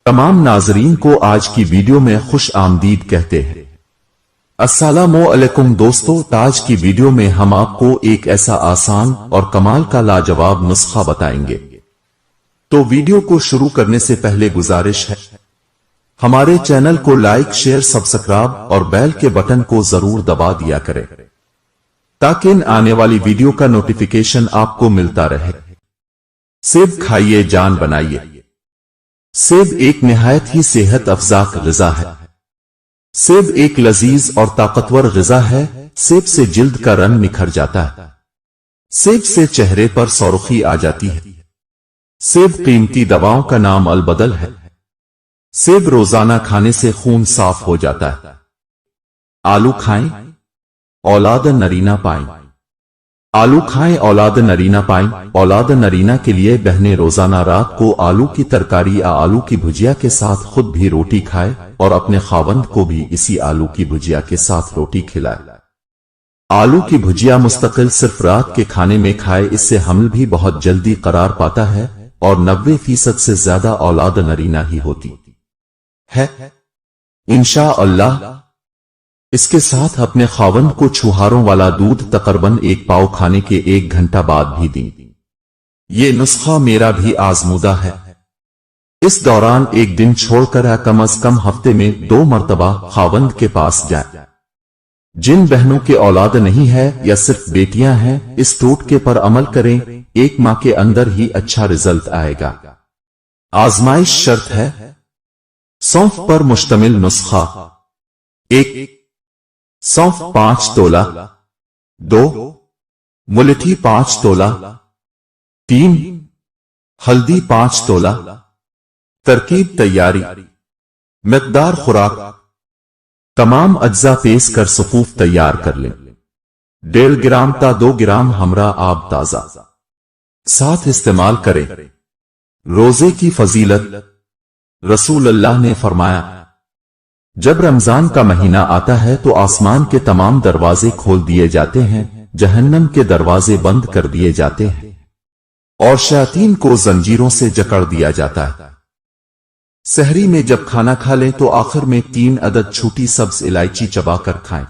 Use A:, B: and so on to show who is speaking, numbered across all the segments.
A: تمام ناظرین کو آج کی ویڈیو میں خوش آمدید کہتے ہیں۔ السلام علیکم دوستو، آج کی ویڈیو میں ہم آپ کو ایک ایسا آسان اور کمال کا لاجواب نسخہ بتائیں گے۔ تو ویڈیو کو شروع کرنے سے پہلے گزارش ہے، ہمارے چینل کو لائک، شیئر، سبسکرائب اور بیل کے بٹن کو ضرور دبا دیا کریں تاکہ آنے والی ویڈیو کا نوٹیفیکیشن آپ کو ملتا رہے۔ سیب کھائیے، جان بنائیے۔ سیب ایک نہایت ہی صحت افزا غذا ہے۔ سیب ایک لذیذ اور طاقتور غذا ہے۔ سیب سے جلد کا رنگ نکھر جاتا ہے۔ سیب سے چہرے پر سرخی آ جاتی ہے۔ سیب قیمتی دواؤں کا نام البدل ہے۔ سیب روزانہ کھانے سے خون صاف ہو جاتا ہے۔ آلو کھائیں، اولاد نرینہ پائیں۔ آلو کھائیں، اولاد نرینہ پائیں۔ اولاد نرینہ کے لیے بہنیں روزانہ رات کو آلو کی ترکاری یا آلو کی بھجیا کے ساتھ خود بھی روٹی کھائے اور اپنے خاوند کو بھی اسی آلو کی بھجیا کے ساتھ روٹی کھلائے۔ آلو کی بھجیا مستقل صرف رات کے کھانے میں کھائے، اس سے حمل بھی بہت جلدی قرار پاتا ہے اور 90% سے زیادہ اولاد نرینہ ہی ہوتی ہے انشاءاللہ۔ اس کے ساتھ اپنے خاوند کو چھوہاروں والا دودھ تقریباً 1 پاؤ کھانے کے 1 گھنٹہ بعد بھی دیں۔ یہ نسخہ میرا بھی آزمودہ ہے۔ اس دوران ایک دن چھوڑ کر کم از کم ہفتے میں 2 مرتبہ خاوند کے پاس جائے۔ جن بہنوں کے اولاد نہیں ہے یا صرف بیٹیاں ہیں، اس ٹوٹکے پر عمل کریں، 1 ماہ کے اندر ہی اچھا رزلٹ آئے گا۔ آزمائش شرط ہے۔ سونف پر مشتمل نسخہ۔ 1 سونف 5 تولہ، 2 ملٹھی 5 تولہ، 3 ہلدی 5 تولہ۔ ترکیب تیاری: مقدار خوراک: تمام اجزاء پیس کر صفوف تیار کر لیں۔ 1.5 گرام تا 2 گرام ہمرا آب تازہ ساتھ استعمال کریں۔ روزے کی فضیلت: رسول اللہ نے فرمایا، جب رمضان کا مہینہ آتا ہے تو آسمان کے تمام دروازے کھول دیے جاتے ہیں، جہنم کے دروازے بند کر دیے جاتے ہیں اور شیاطین کو زنجیروں سے جکڑ دیا جاتا ہے۔ سحری میں جب کھانا کھا لیں تو آخر میں 3 عدد چھوٹی سبز الائچی چبا کر کھائیں۔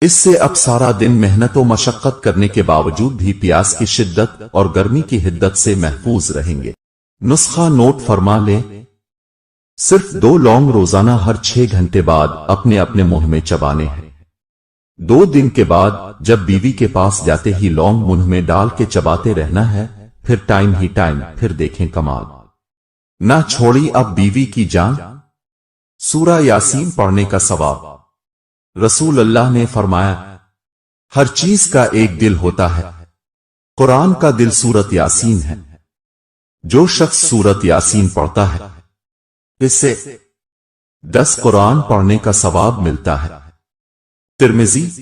A: اس سے اب سارا دن محنت و مشقت کرنے کے باوجود بھی پیاس کی شدت اور گرمی کی حدت سے محفوظ رہیں گے۔ نسخہ نوٹ فرما لیں۔ صرف 2 لونگ روزانہ ہر 6 گھنٹے بعد اپنے اپنے منہ میں چبانے ہیں۔ 2 دن کے بعد جب بیوی کے پاس جاتے ہی لونگ منہ میں ڈال کے چباتے رہنا ہے، پھر ٹائم ہی ٹائم، پھر دیکھیں کمال۔ نہ چھوڑی اب بیوی کی جان۔ سورہ یاسین پڑھنے کا ثواب: رسول اللہ نے فرمایا، ہر چیز کا ایک دل ہوتا ہے، قرآن کا دل سورۃ یاسین ہے۔ جو شخص سورۃ یاسین پڑھتا ہے اس سے 10 قرآن پڑھنے کا ثواب ملتا ہے۔ ترمذی